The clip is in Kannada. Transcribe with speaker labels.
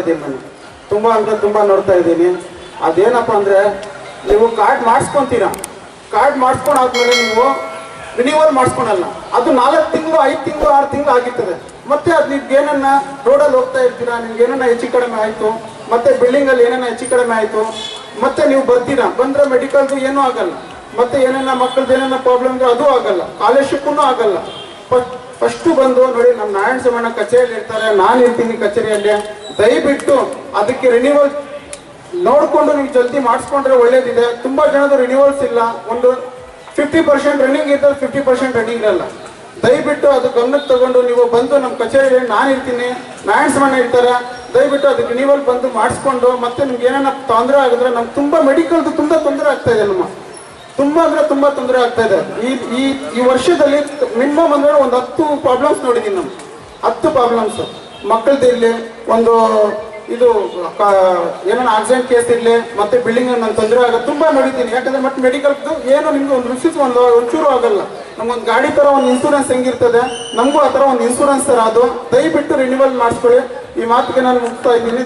Speaker 1: ಇದ್ದೀನಿ ನಾನು, ತುಂಬ ಅಂದರೆ ತುಂಬ ನೋಡ್ತಾ ಇದ್ದೀನಿ. ಅದೇನಪ್ಪ ಅಂದರೆ, ನೀವು ಕಾರ್ಡ್ ಮಾಡಿಸ್ಕೊತೀರಾ, ಕಾರ್ಡ್ ಮಾಡಿಸ್ಕೊಂಡಾದ್ಮೇಲೆ ನೀವು ರಿನ್ಯೂವಲ್ ಮಾಡಿಸ್ಕೊಳಲ್ಲ. ಅದು 4 ತಿಂಗಳು 5 ತಿಂಗಳು 6 ತಿಂಗಳು ಆಗಿರ್ತದೆ. ಮತ್ತೆ ಅದು ನೀವು ಏನನ್ನ ರೋಡಲ್ಲಿ ಹೋಗ್ತಾ ಇರ್ತೀರಾ, ನಿಮ್ಗೆ ಏನನ್ನ ಹೆಚ್ಚು ಕಡಿಮೆ ಆಯಿತು, ಮತ್ತೆ ಬಿಲ್ಡಿಂಗಲ್ಲಿ ಏನನ್ನ ಹೆಚ್ಚು ಕಡಿಮೆ ಆಯಿತು, ಮತ್ತೆ ನೀವು ಬರ್ತೀರಾ, ಬಂದರೆ ಮೆಡಿಕಲ್ದು ಏನೂ ಆಗಲ್ಲ, ಮತ್ತೆ ಏನೇನ ಮಕ್ಕಳದ್ದು ಏನೇನ ಪ್ರಾಬ್ಲಮ್ ಇದ್ರೆ ಅದು ಆಗಲ್ಲ, ಸ್ಕಾಲರ್ಶಿಪ್ಪೂ ಆಗಲ್ಲ. ಫಸ್ಟು ಬಂದು ನೋಡಿ, ನಮ್ಮ ನಾರಾಯಣ ಸಮಣ್ಣ ಕಚೇರಿಯಲ್ಲಿ ಇರ್ತಾರೆ, ನಾನು ಇರ್ತೀನಿ ಕಚೇರಿಯಲ್ಲಿ. ದಯವಿಟ್ಟು ಅದಕ್ಕೆ ರಿನ್ಯೂವಲ್ ನೋಡಿಕೊಂಡು ನೀವು ಜಲ್ದಿ ಮಾಡಿಸ್ಕೊಂಡ್ರೆ ಒಳ್ಳೇದಿದೆ. ತುಂಬ ಜನದು ರಿನ್ಯೂವಲ್ಸ್ ಇಲ್ಲ, ಒಂದು 50% ರನ್ನಿಂಗ್ ಇರ್ತದೆ, 50% ರನ್ನಿಂಗ್ ಇರಲ್ಲ. ದಯವಿಟ್ಟು ಅದು ಗಮನಕ್ಕೆ ತಗೊಂಡು ನೀವು ಬಂದು ನಮ್ಮ ಕಚೇರಿಯಲ್ಲಿ ನಾನು ಇರ್ತೀನಿ, ನಾರಾಯಣ ಸಮಣ್ಣ ಇರ್ತಾರೆ, ದಯವಿಟ್ಟು ಅದಕ್ಕೆ ರಿನ್ಯೂವಲ್ ಬಂದು ಮಾಡಿಸ್ಕೊಂಡು, ಮತ್ತೆ ನಿಮ್ಗೆ ಏನೇನ ತೊಂದರೆ ಆಗಿದ್ರೆ, ನಮ್ಗೆ ತುಂಬ ಮೆಡಿಕಲ್ದು ತುಂಬ ತೊಂದರೆ ಆಗ್ತಾ ಇದೆ, ತುಂಬ ಅಂದರೆ ತುಂಬ ತೊಂದರೆ ಆಗ್ತಾ ಇದೆ. ಈ ವರ್ಷದಲ್ಲಿ ಮಿನಿಮಮ್ ಅಂದರೆ ಒಂದು 10 ಪ್ರಾಬ್ಲಮ್ಸ್ ನೋಡಿದ್ದೀನಿ ನಾನು. 10 ಪ್ರಾಬ್ಲಮ್ಸ್ ಮಕ್ಕಳದ್ದು ಇರಲಿ, ಒಂದು ಇದು ಏನೋ ಆಕ್ಸಿಡೆಂಟ್ ಕೇಸ್ ಇರಲಿ, ಮತ್ತೆ ಬಿಲ್ಡಿಂಗ್ ನಾನು ತೊಂದರೆ ಆಗೋದು ತುಂಬ ನೋಡಿದ್ದೀನಿ. ಯಾಕಂದ್ರೆ ಮತ್ತೆ ಮೆಡಿಕಲ್ದು ಏನು ನಿಮ್ಗೆ ಒಂದು ರಿಸೀಸ್ ಒಂಚೂರು ಆಗಲ್ಲ. ನಮ್ಗೊಂದು ಗಾಡಿ ಥರ ಒಂದು ಇನ್ಸೂರೆನ್ಸ್ ಹೆಂಗಿರ್ತದೆ, ನಮಗೂ ಆ ಥರ ಒಂದು ಇನ್ಸೂರೆನ್ಸ್ ಥರ ಅದು. ದಯವಿಟ್ಟು ರಿನ್ಯೂವಲ್ ಮಾಡಿಸ್ಕೊಳ್ಳಿ. ಈ ಮಾತಿಗೆ ನಾನು ಮುಗ್ತಾ ಇದ್ದೀನಿ.